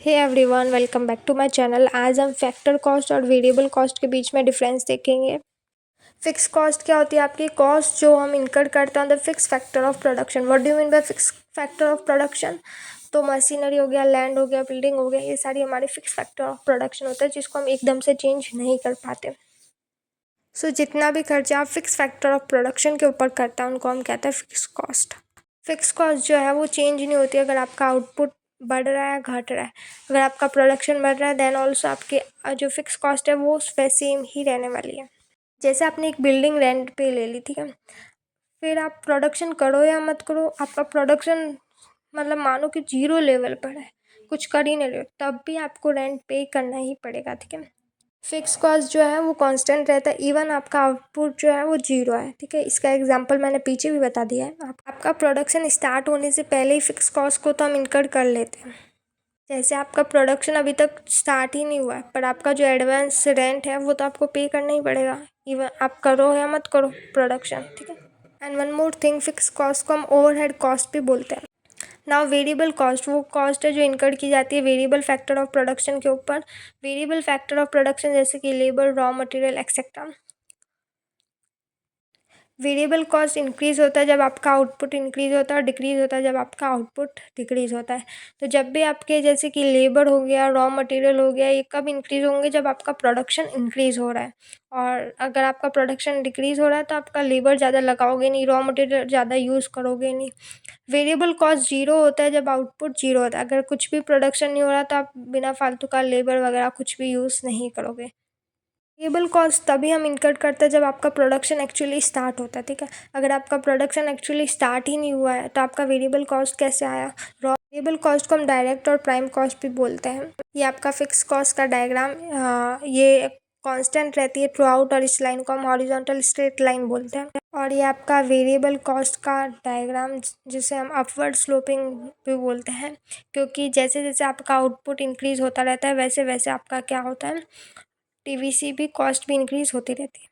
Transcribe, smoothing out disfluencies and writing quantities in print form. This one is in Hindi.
Hey everyone, welcome back to my channel. आज हम फैक्टर कॉस्ट और वेरिएबल कॉस्ट के बीच में डिफरेंस देखेंगे। फिक्स कॉस्ट क्या होती है? आपकी कॉस्ट जो हम इनकर करते हैं the fix factor of production. What do you mean by fix factor of production? तो मशीनरी हो गया, लैंड हो गया, बिल्डिंग हो गया, ये सारी हमारी फिक्स फैक्टर ऑफ प्रोडक्शन होता है जिसको हम एकदम से चेंज नहीं कर पाते। सो जितना भी खर्चा आप फिक्स फैक्टर ऑफ प्रोडक्शन के ऊपर करता है उनको हम कहते हैं फिक्स कॉस्ट। फिक्स कॉस्ट जो है वो चेंज नहीं होती अगर आपका आउटपुट बढ़ रहा है घट रहा है। अगर आपका प्रोडक्शन बढ़ रहा है देन ऑल्सो आपकी जो फिक्स कॉस्ट है वो सेम ही रहने वाली है। जैसे आपने एक बिल्डिंग रेंट पे ले ली, ठीक है, फिर आप प्रोडक्शन करो या मत करो, आपका प्रोडक्शन मतलब मानो कि 0 लेवल पर है, कुछ कर ही नहीं रहे हो, तब भी आपको रेंट पे करना ही पड़ेगा, ठीक है। फिक्स कॉस्ट जो है वो कांस्टेंट रहता है इवन आपका आउटपुट जो है वो 0 है, ठीक है। इसका एग्जांपल मैंने पीछे भी बता दिया है। आपका प्रोडक्शन स्टार्ट होने से पहले ही फिक्स कॉस्ट को तो हम इनकर कर लेते हैं। जैसे आपका प्रोडक्शन अभी तक स्टार्ट ही नहीं हुआ है पर आपका जो एडवांस रेंट है वो तो आपको पे करना ही पड़ेगा, इवन आप करो या मत करो प्रोडक्शन, ठीक है। And one more thing, fix cost को हम ओवरहेड कॉस्ट भी बोलते हैं। नाउ वेरिएबल कॉस्ट वो कॉस्ट है जो इनकर की जाती है वेरिएबल फैक्टर ऑफ प्रोडक्शन के ऊपर। वेरिएबल फैक्टर ऑफ प्रोडक्शन जैसे कि labour, raw material etcetera. Variable cost increase होता है जब आपका आउटपुट इंक्रीज होता है और डिक्रीज होता है जब आपका आउटपुट डिक्रीज होता है। तो जब भी आपके जैसे कि लेबर हो गया, रॉ मटेरियल हो गया, ये कब इंक्रीज होंगे? जब आपका प्रोडक्शन इंक्रीज हो रहा है। और अगर आपका प्रोडक्शन डिक्रीज हो रहा है तो आपका लेबर ज़्यादा लगाओगे नहीं, रॉ मटेरियल ज़्यादा यूज़ करोगे नहीं। वेरिएबल कॉस्ट 0 होता है जब आउटपुट 0 होता है। अगर कुछ भी प्रोडक्शन नहीं हो रहा तो आप बिना फालतू का लेबर वगैरह कुछ भी यूज़ नहीं करोगे। वेरिएबल कॉस्ट तभी हम इनकर करते हैं जब आपका प्रोडक्शन एक्चुअली स्टार्ट होता है, ठीक है। अगर आपका प्रोडक्शन एक्चुअली स्टार्ट ही नहीं हुआ है तो आपका वेरिएबल कॉस्ट कैसे आया? वेरिएबल कॉस्ट को हम डायरेक्ट और प्राइम कॉस्ट भी बोलते हैं। ये आपका फिक्स कॉस्ट का डायग्राम ये कांस्टेंट रहती है थ्रू आउट और इस लाइन को हम हॉरिजॉन्टल स्ट्रेट लाइन बोलते हैं। और ये आपका वेरिएबल कॉस्ट का डायग्राम जिसे हम अपवर्ड स्लोपिंग भी बोलते हैं, क्योंकि जैसे जैसे आपका आउटपुट इंक्रीज होता रहता है वैसे वैसे आपका क्या होता है, टीवीसी भी कॉस्ट भी इंक्रीज होती रहती है।